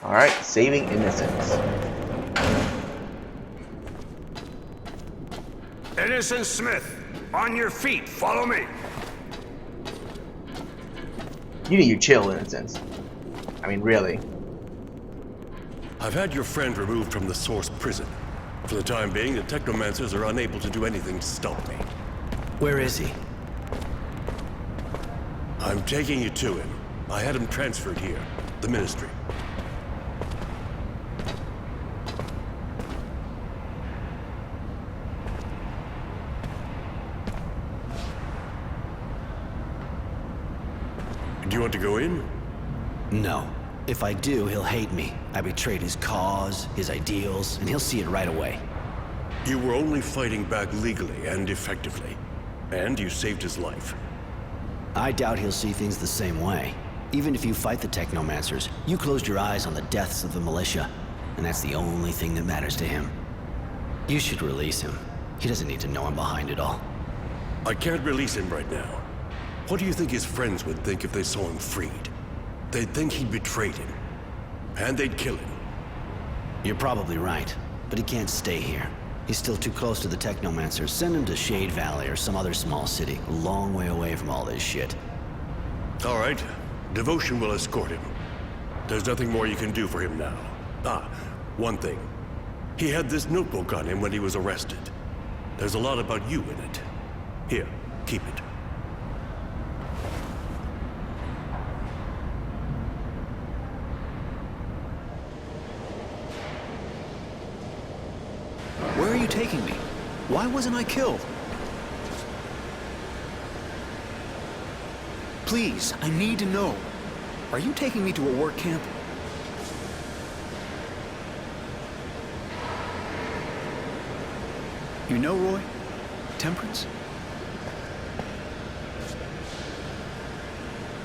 Alright, saving innocence. Innocence Smith, on your feet, follow me. You need to chill, Innocence. I mean, really. I've had your friend removed from the Source prison. For the time being, the Technomancers are unable to do anything to stop me. Where is he? I'm taking you to him. I had him transferred here. The Ministry. Do you want to go in? No. If I do, he'll hate me. I betrayed his cause, his ideals, and he'll see it right away. You were only fighting back legally and effectively. And you saved his life. I doubt he'll see things the same way. Even if you fight the Technomancers, you closed your eyes on the deaths of the militia, and that's the only thing that matters to him. You should release him. He doesn't need to know I'm behind it all. I can't release him right now. What do you think his friends would think if they saw him freed? They'd think he betrayed him. And they'd kill him. You're probably right, but he can't stay here. He's still too close to the Technomancers. Send him to Shade Valley or some other small city, a long way away from all this shit. All right. Devotion will escort him. There's nothing more you can do for him now. Ah, one thing. He had this notebook on him when he was arrested. There's a lot about you in it. Here, keep it. Where are you taking me? Why wasn't I killed? Please, I need to know. Are you taking me to a work camp? You know, Roy? Temperance?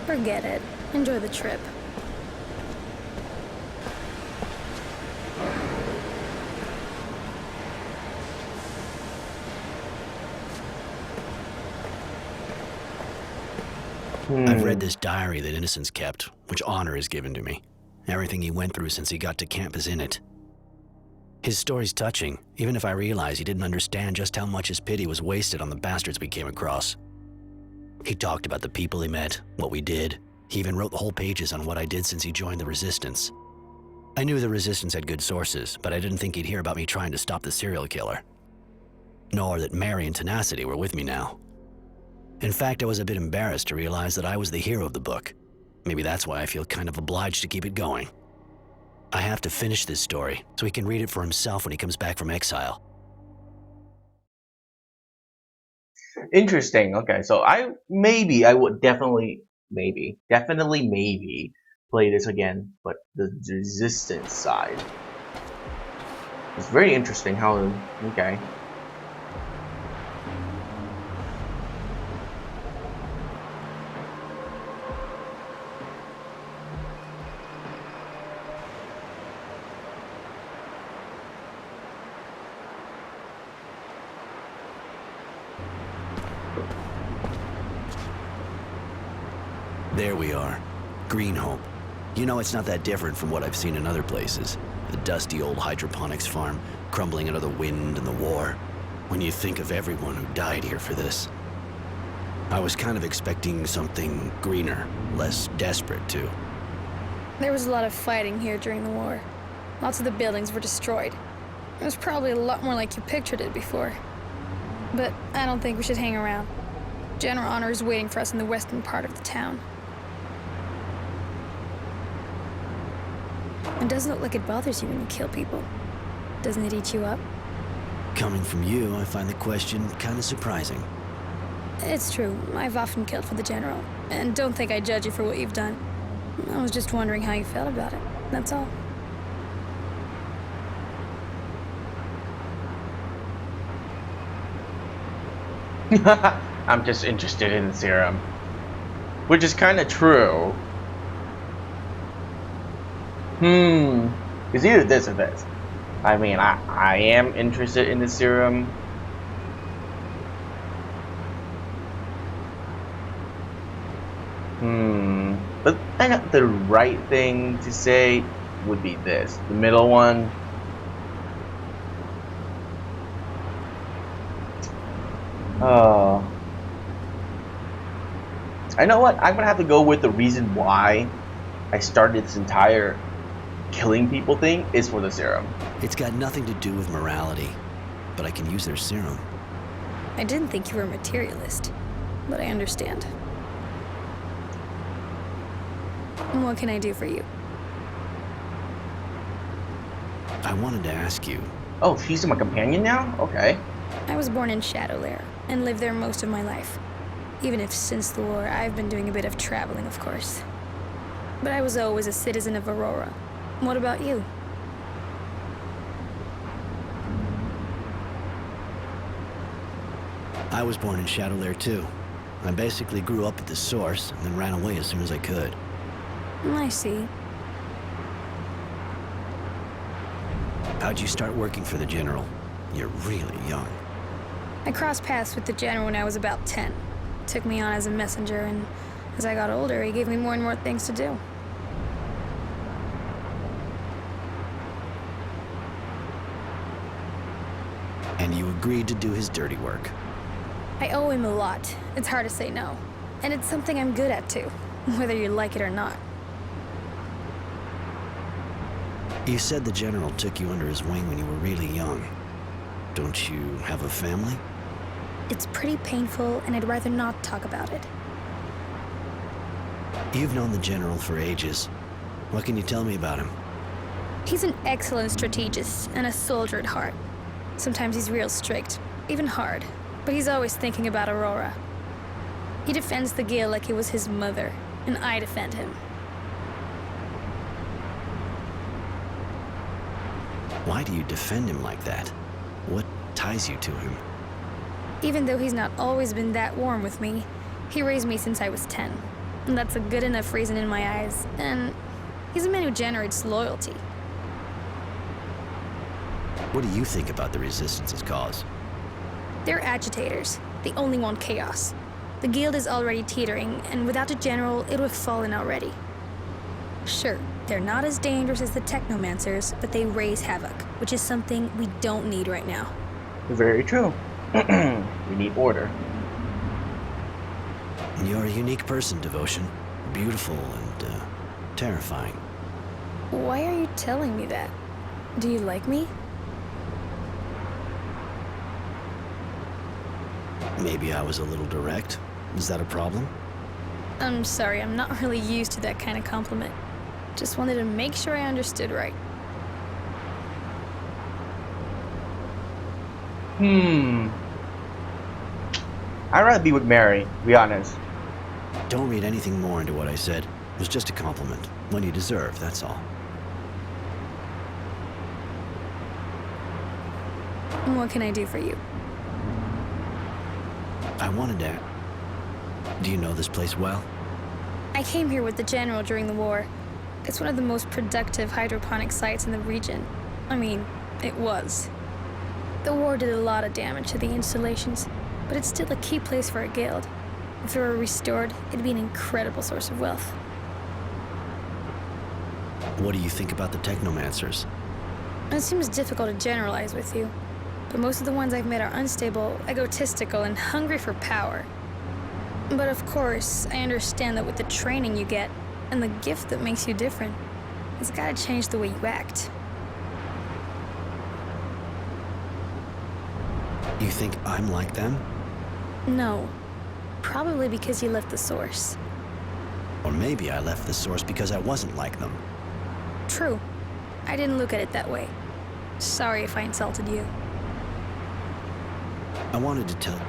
Forget it. Enjoy the trip. I've read this diary that Innocence kept, which honor is given to me. Everything he went through since he got to camp is in it. His story's touching, even if I realize he didn't understand just how much his pity was wasted on the bastards we came across. He talked about the people he met, what we did. He even wrote the whole pages on what I did since he joined the Resistance. I knew the Resistance had good sources, but I didn't think he'd hear about me trying to stop the serial killer. Nor that Mary and Tenacity were with me now. In fact, I was a bit embarrassed to realize that I was the hero of the book. Maybe that's why I feel kind of obliged to keep it going. I have to finish this story so he can read it for himself when he comes back from exile. Interesting. Okay, so I would definitely maybe play this again, but the Resistance side. It's very interesting how, okay. There we are. Green Hope. You know, it's not that different from what I've seen in other places. The dusty old hydroponics farm, crumbling under the wind and the war. When you think of everyone who died here for this. I was kind of expecting something greener, less desperate too. There was a lot of fighting here during the war. Lots of the buildings were destroyed. It was probably a lot more like you pictured it before. But I don't think we should hang around. General Honor is waiting for us in the western part of the town. It doesn't look like it bothers you when you kill people. Doesn't it eat you up? Coming from you, I find the question kind of surprising. It's true. I've often killed for the General. And don't think I judge you for what you've done. I was just wondering how you felt about it. That's all. I'm just interested in the serum. Which is kind of true. It's either this or this. I mean, I am interested in the serum. But I know the right thing to say would be this. The middle one. Oh. I know what? I'm gonna have to go with the reason why I started this entire killing people thing is for the serum. It's got nothing to do with morality, but I can use their serum. I didn't think you were a materialist, but I understand. What can I do for you? I wanted to ask you. Oh, she's my companion now? Okay. I was born in Shadowlair and lived there most of my life. Even if since the war, I've been doing a bit of traveling, of course. But I was always a citizen of Aurora. What about you? I was born in Shadowlair too. I basically grew up at the source and then ran away as soon as I could. I see. How'd you start working for the General? You're really young. I crossed paths with the General when I was about 10. Took me on as a messenger, and as I got older, he gave me more and more things to do. And you agreed to do his dirty work. I owe him a lot. It's hard to say no. And it's something I'm good at too, whether you like it or not. You said the General took you under his wing when you were really young. Don't you have a family? It's pretty painful, and I'd rather not talk about it. You've known the General for ages. What can you tell me about him? He's an excellent strategist and a soldier at heart. Sometimes he's real strict, even hard, but he's always thinking about Aurora. He defends the Guild like it was his mother, and I defend him. Why do you defend him like that? What ties you to him? Even though he's not always been that warm with me, he raised me since I was 10. And that's a good enough reason in my eyes, and he's a man who generates loyalty. What do you think about the Resistance's cause? They're agitators. They only want chaos. The Guild is already teetering, and without a general, it would have fallen already. Sure, they're not as dangerous as the Technomancers, but they raise havoc, which is something we don't need right now. Very true. We need order. You're a unique person, Devotion. Beautiful and, terrifying. Why are you telling me that? Do you like me? Maybe I was a little direct. Is that a problem? I'm sorry, I'm not really used to that kind of compliment. Just wanted to make sure I understood right. I'd rather be with Mary, to be honest. Don't read anything more into what I said. It was just a compliment. One you deserve, that's all. What can I do for you? I wanted to... Do you know this place well? I came here with the General during the war. It's one of the most productive hydroponic sites in the region. I mean, it was. The war did a lot of damage to the installations, but it's still a key place for a guild. If it were restored, it'd be an incredible source of wealth. What do you think about the Technomancers? It seems difficult to generalize with you, but most of the ones I've met are unstable, egotistical, and hungry for power. But of course, I understand that with the training you get, and the gift that makes you different, it's gotta change the way you act. You think I'm like them? No. Probably because you left the source. Or maybe I left the source because I wasn't like them. True. I didn't look at it that way. Sorry if I insulted you. I wanted to tell...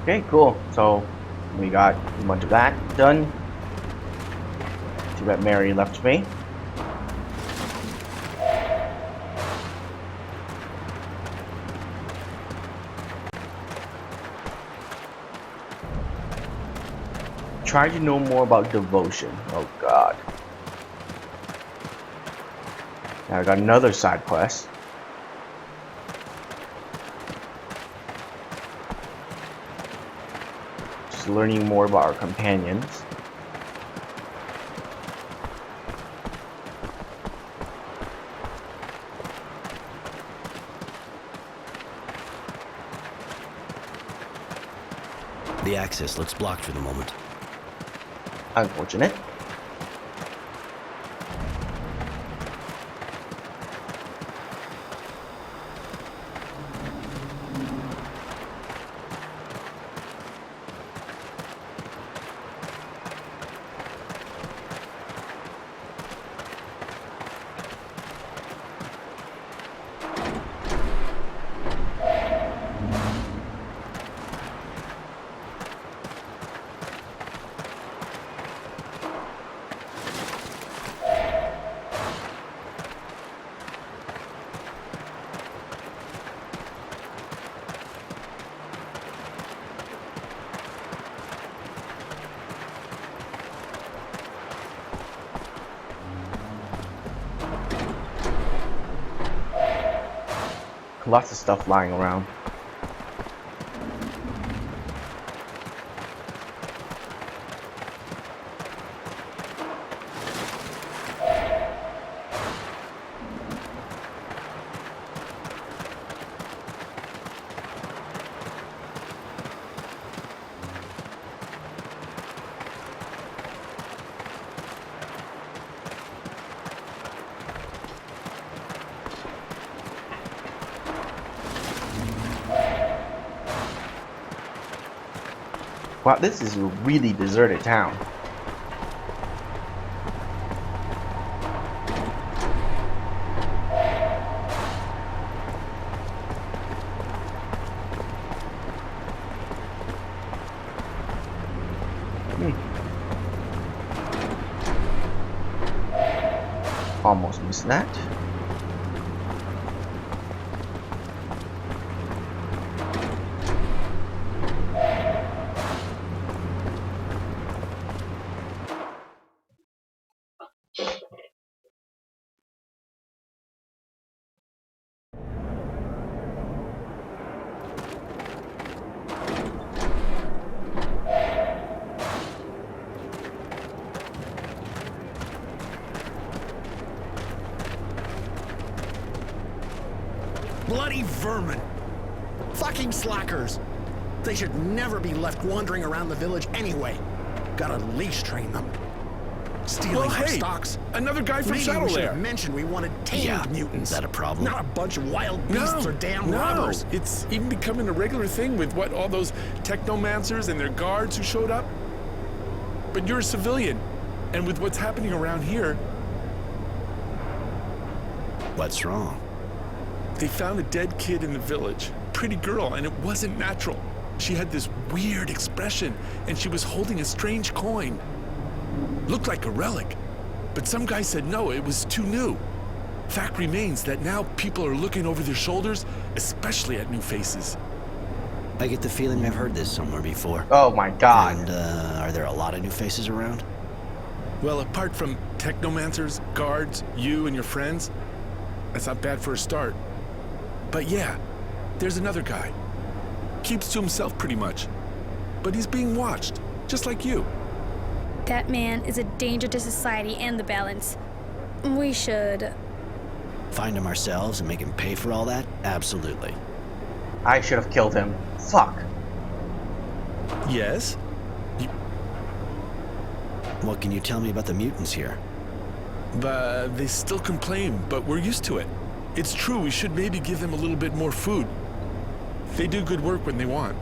Okay, cool. So we got a bunch of that done. See what Mary left me. Try to know more about devotion. Oh god. Now I got another side quest. Just learning more about our companions. The access looks blocked for the moment. Unfortunate. Lots of stuff lying around. Wow, this is a really deserted town. Almost missed that. Bloody vermin! Fucking slackers! They should never be left wandering around the village anyway. Gotta leash train them. Stealing our stocks. Another guy from Maybe Shadow we should Lair. have mentioned we wanted tamed Yeah, mutants. is that a problem? Not a bunch of wild beasts or damn robbers. It's even becoming a regular thing with all those technomancers and their guards who showed up. But you're a civilian, and with what's happening around here, What's wrong? they found a dead kid in the village. Pretty girl, and it wasn't natural. She had this weird expression, and she was holding a strange coin. Looked like a relic, but some guy said no, it was too new. Fact remains that now people are looking over their shoulders, especially at new faces. I get the feeling I've heard this somewhere before. Oh my god. And, are there a lot of new faces around? Well, apart from technomancers, guards, you and your friends, that's not bad for a start. But yeah, there's another guy. Keeps to himself pretty much. But he's being watched, just like you. That man is a danger to society and the balance. We should... Find him ourselves and make him pay for all that? Absolutely. I should have killed him. Fuck. Yes? What can you tell me about the mutants here? They still complain, but we're used to it. It's true, we should maybe give them a little bit more food. They do good work when they want.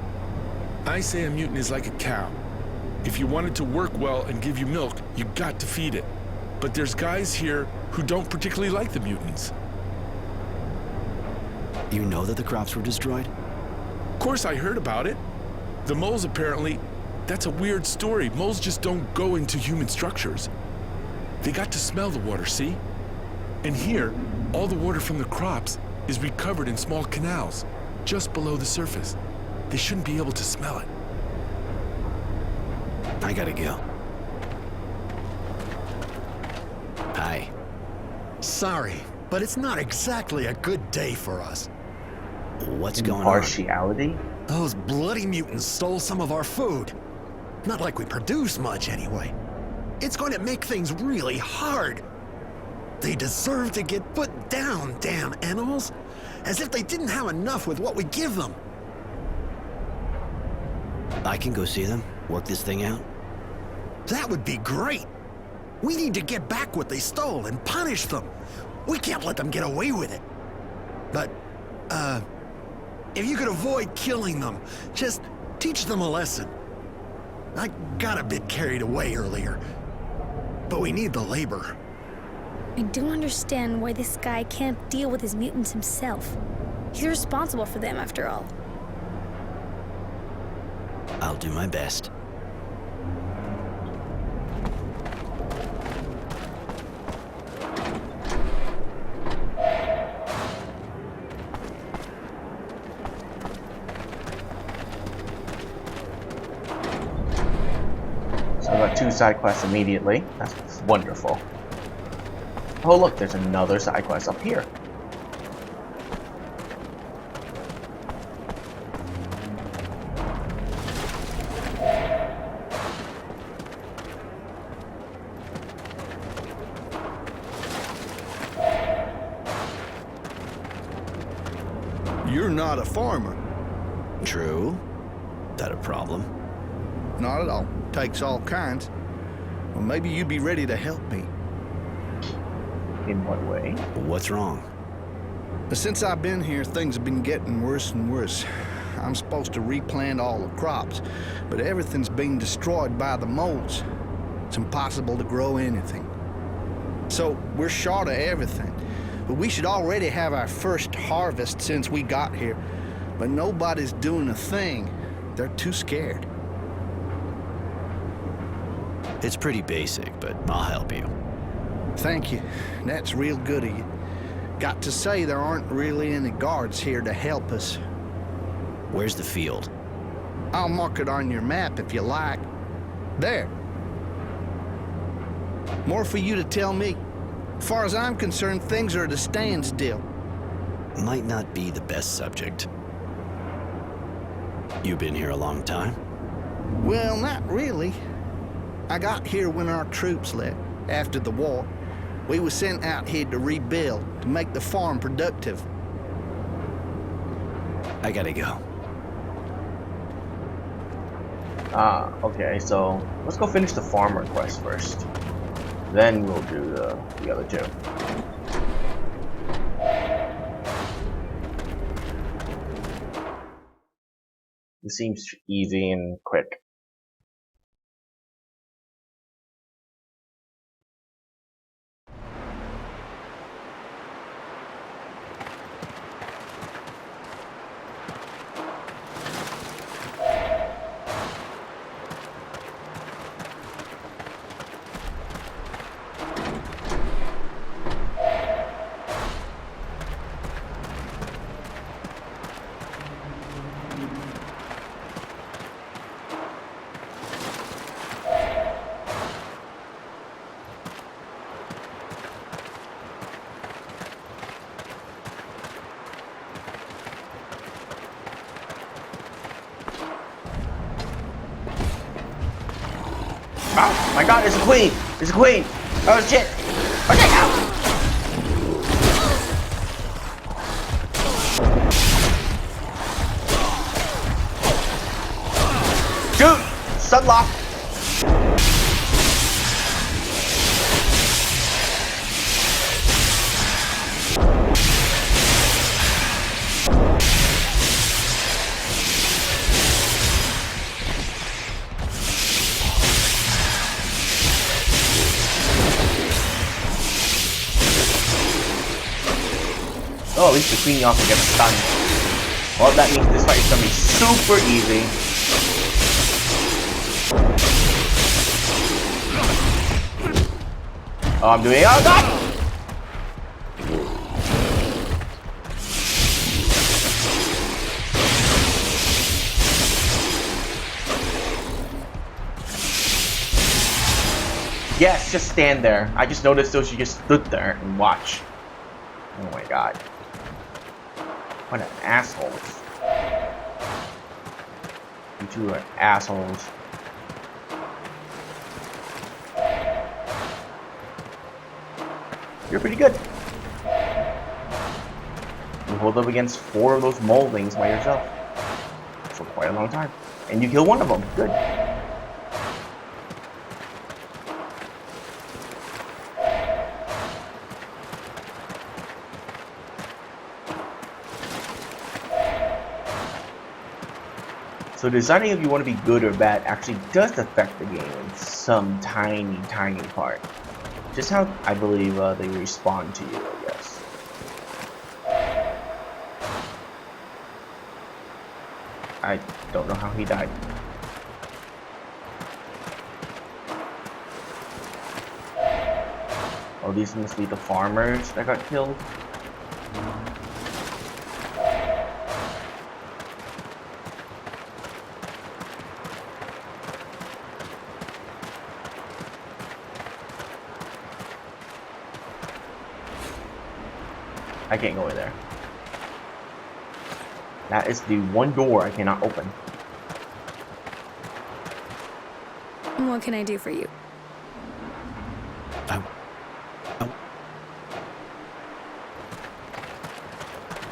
I say a mutant is like a cow. If you want it to work well and give you milk, you got to feed it. But there's guys here who don't particularly like the mutants. You know that the crops were destroyed? Of course I heard about it. The moles apparently, that's a weird story. Moles just don't go into human structures. They got to smell the water, see? And here, all the water from the crops is recovered in small canals, just below the surface. They shouldn't be able to smell it. I gotta go. Hi. Sorry, but it's not exactly a good day for us. What's going on? Partiality? Those bloody mutants stole some of our food. Not like we produce much anyway. It's going to make things really hard. They deserve to get put down, damn animals. As if they didn't have enough with what we give them. I can go see them, work this thing out. That would be great. We need to get back what they stole and punish them. We can't let them get away with it. But, if you could avoid killing them, just teach them a lesson. I got a bit carried away earlier, but we need the labor. I don't understand why this guy can't deal with his mutants himself. He's responsible for them, after all. I'll do my best. So I got 2 side quests immediately. That's wonderful. Oh look, there's another side quest up here. You're not a farmer. True. That a problem? Not at all. Takes all kinds. Well, maybe you'd be ready to help me. In what way? What's wrong? But since I've been here, things have been getting worse and worse. I'm supposed to replant all the crops, but everything's being destroyed by the molds. It's impossible to grow anything. So we're short of everything. But we should already have our first harvest since we got here. But nobody's doing a thing. They're too scared. It's pretty basic, but I'll help you. Thank you. That's real good of you. Got to say, there aren't really any guards here to help us. Where's the field? I'll mark it on your map if you like. There. More for you to tell me. As far as I'm concerned, things are at a standstill. Might not be the best subject. You been here a long time? Well, not really. I got here when our troops left, after the war. We were sent out here to rebuild, to make the farm productive. I gotta go. Okay, so let's go finish the farmer quest first. Then we'll do the other 2. This seems easy and quick. Oh my god, it's a queen! It's a queen! Oh shit! Okay, ow! Shoot! Sunlock! Oh, at least the queen also gets stunned. Well, that means this fight is gonna be super easy. Oh, I'm doing it. Oh, God! Yes, just stand there. I just noticed though she just stood there and watch. Oh my god. What an assholes. You two are assholes. You're pretty good. You hold up against 4 of those moldings by yourself for quite a long time. And you kill one of them. Good. So deciding if you want to be good or bad actually does affect the game in some tiny, tiny part. Just how I believe they respond to you, I guess. I don't know how he died. Oh, these must be the farmers that got killed. I can't go in there. That is the one door I cannot open. What can I do for you?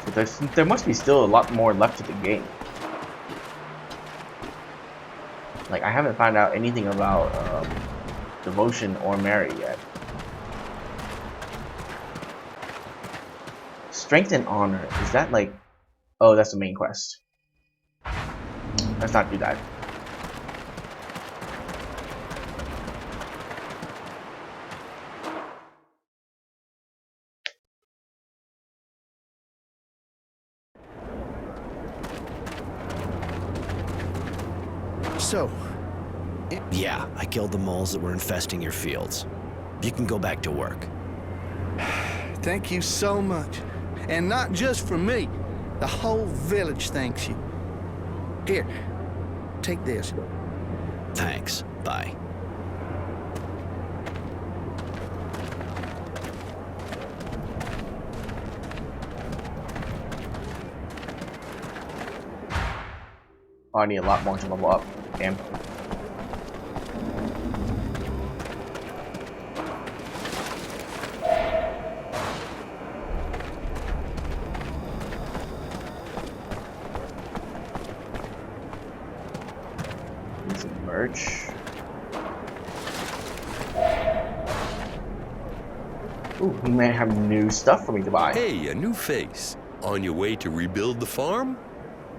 So there must be still a lot more left to the game. Like, I haven't found out anything about Devotion or Mary yet. Strength and Honor, is that like... Oh, that's the main quest. Let's not do that. So, Yeah, I killed the moles that were infesting your fields. You can go back to work. thank you so much. And not just for me. The whole village thanks you. Here, take this. Thanks. Bye. Oh, I need a lot more to level up. Damn. Need some merch. Ooh, we may have new stuff for me to buy. Hey, a new face. On your way to rebuild the farm?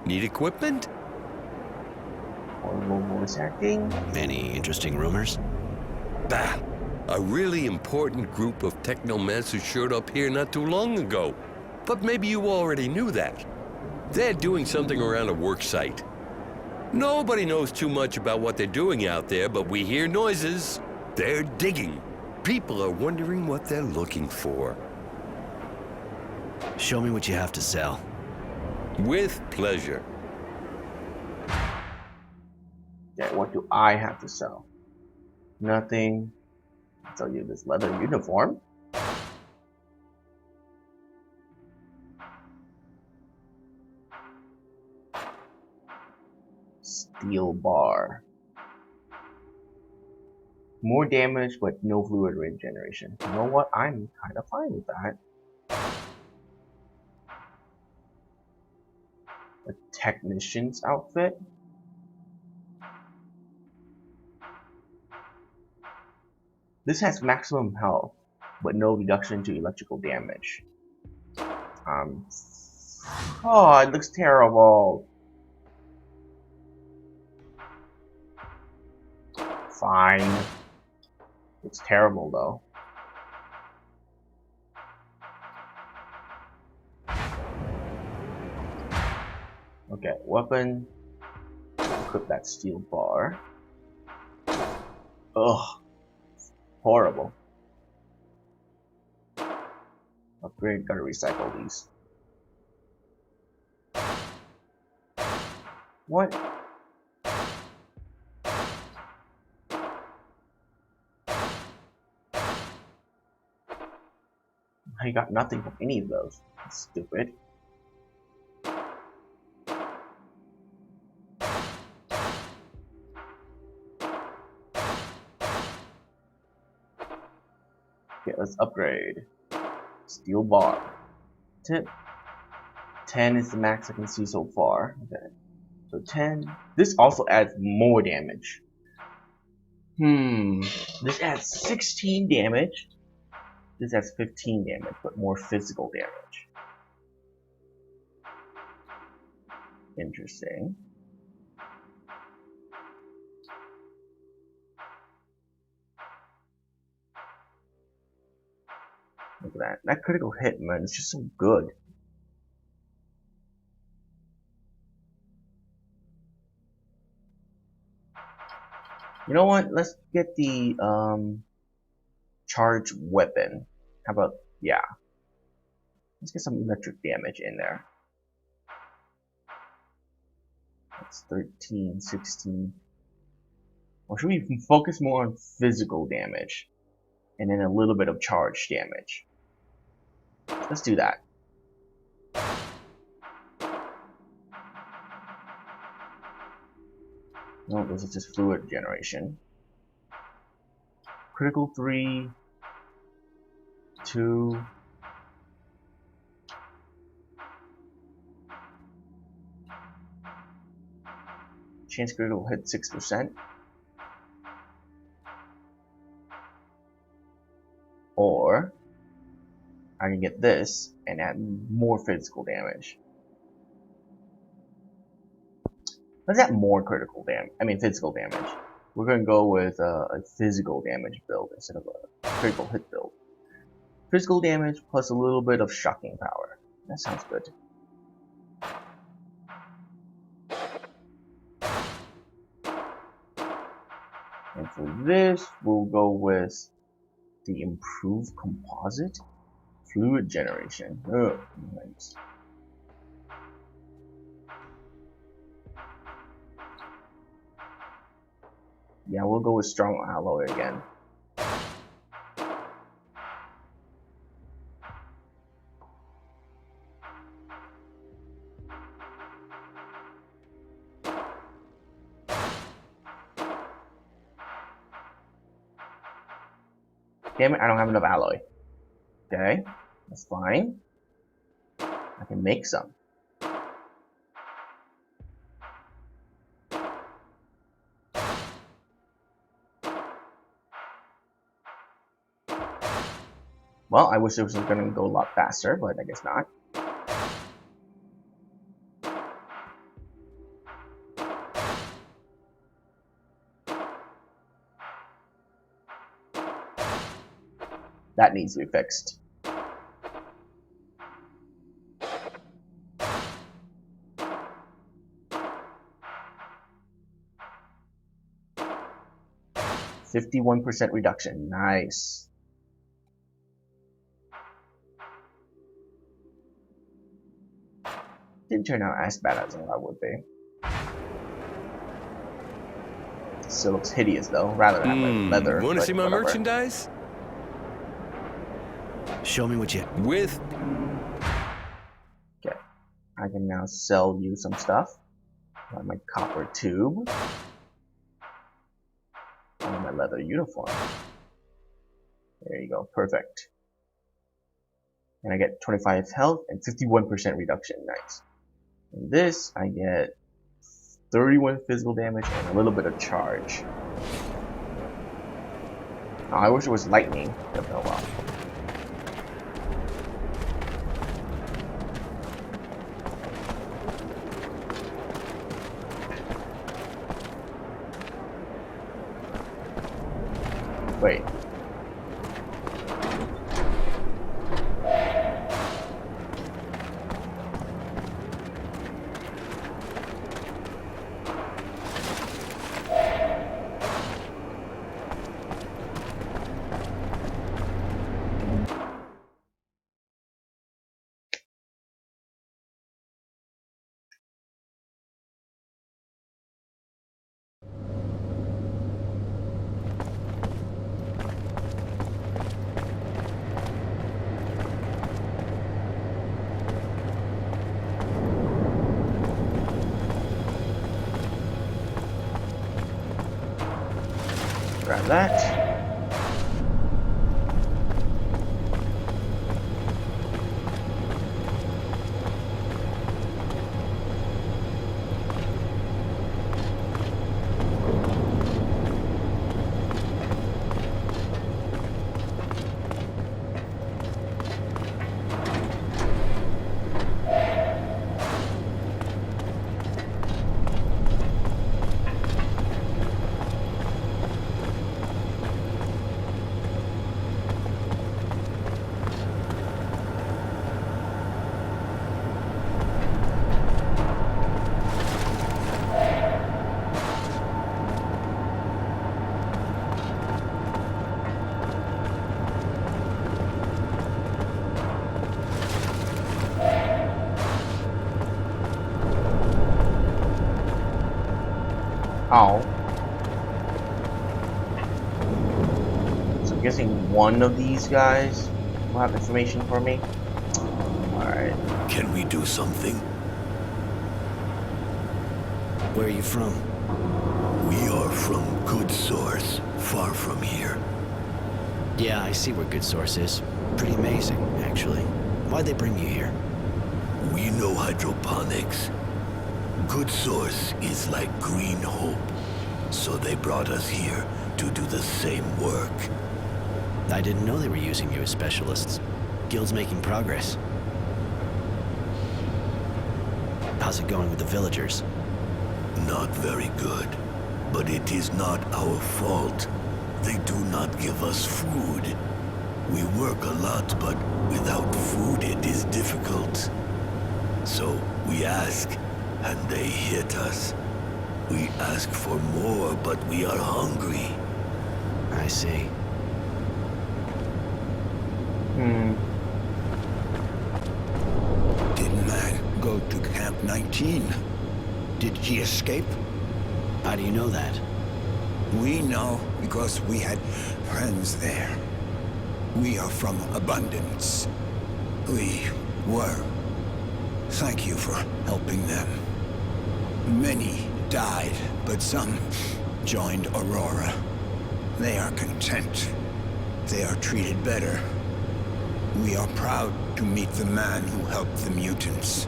Need equipment? Horrible voice acting. Any interesting rumors? Bah! A really important group of technomancers showed up here not too long ago. But maybe you already knew that. They're doing something around a work site. Nobody knows too much about what they're doing out there, but we hear noises. They're digging. People are wondering what they're looking for. Show me what you have to sell. With pleasure. Yeah, what do I have to sell? Nothing. I'll tell you this leather uniform. Steel bar. More damage, but no fluid regeneration. You know what? I'm kind of fine with that. A technician's outfit. This has maximum health, but no reduction to electrical damage. Oh, it looks terrible. Fine. It's terrible though. Okay, weapon. Equip that steel bar. Ugh. Horrible. Upgrade, gotta recycle these. What? I got nothing from any of those. That's stupid. Okay, let's upgrade. Steel bar. Tip. 10 is the max I can see so far. Okay. So 10. This also adds more damage. This adds 16 damage. This adds 15 damage, but more physical damage. Interesting. Look at that. That critical hit, man, it's just so good. You know what? Let's get the charge weapon. How about, yeah. Let's get some electric damage in there. That's 13, 16. Or should we focus more on physical damage? And then a little bit of charge damage. Let's do that. No, this is just fluid generation. Critical 3, 2. Chance critical hit 6%. Or I can get this and add more physical damage. Let's add more critical damage. I mean physical damage. We're gonna go with a physical damage build instead of a critical hit build. Physical damage plus a little bit of shocking power. That sounds good. And for this, we'll go with the improved composite fluid generation. Oh, nice. Yeah, we'll go with strong alloy again. Damn it, I don't have enough alloy. Okay, that's fine. I can make some. Well, I wish it was going to go a lot faster, but I guess not. That needs to be fixed. %51 reduction. Nice. Didn't turn out as bad as I thought it would be. Still looks hideous though, rather than have like leather. Want to see my whatever. merchandise? Show me what you... With... Okay. I can now sell you some stuff. Like my copper tube. And my leather uniform. There you go. Perfect. And I get 25 health and 51% reduction. Nice. And this, I get 31 physical damage and a little bit of charge. Oh, I wish it was lightning. Oh well. Wait. Grab that. Oh. So I'm guessing one of these guys will have information for me. Alright. Can we do something? Where are you from? We are from Good Source, far from here. Yeah, I see where Good Source is. Pretty amazing, actually. Why'd they bring you here? We know hydroponics. Good Source is like Green Hope, so they brought us here to do the same work. I didn't know they were using you as specialists. Guild's making progress. How's it going with the villagers? Not very good, but it is not our fault. They do not give us food. We work a lot, but without food it is difficult. So we ask, and they hit us. We ask for more, but we are hungry. I see. Did man go to Camp 19? Did he escape? How do you know that? We know because we had friends there. We are from Abundance. We were. Thank you for helping them. Many died, but some joined Aurora. They are content. They are treated better. We are proud to meet the man who helped the mutants.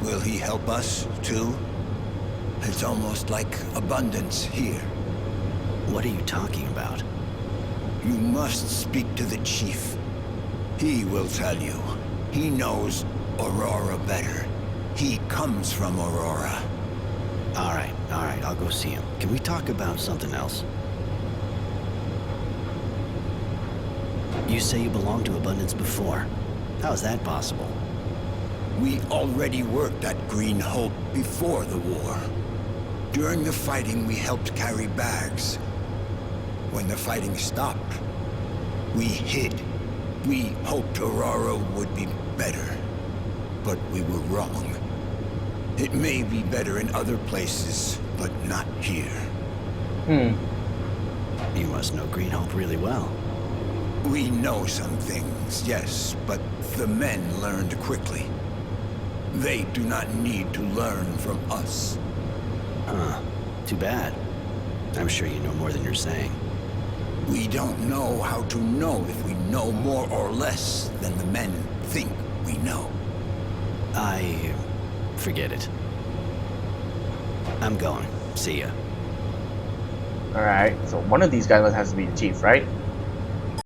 Will he help us, too? It's almost like Abundance here. What are you talking about? You must speak to the Chief. He will tell you. He knows Aurora better. He comes from Aurora. All right, I'll go see him. Can we talk about something else? You say you belonged to Abundance before. How is that possible? We already worked at Green Hope before the war. During the fighting, we helped carry bags. When the fighting stopped, we hid. We hoped Aurora would be better, but we were wrong. It may be better in other places, but not here. You must know Green Hope really well. We know some things, yes, but the men learned quickly. They do not need to learn from us. Huh. Too bad. I'm sure you know more than you're saying. We don't know how to know if we know more or less than the men think we know. Forget it. I'm going. See ya. Alright, so one of these guys has to be the chief, right?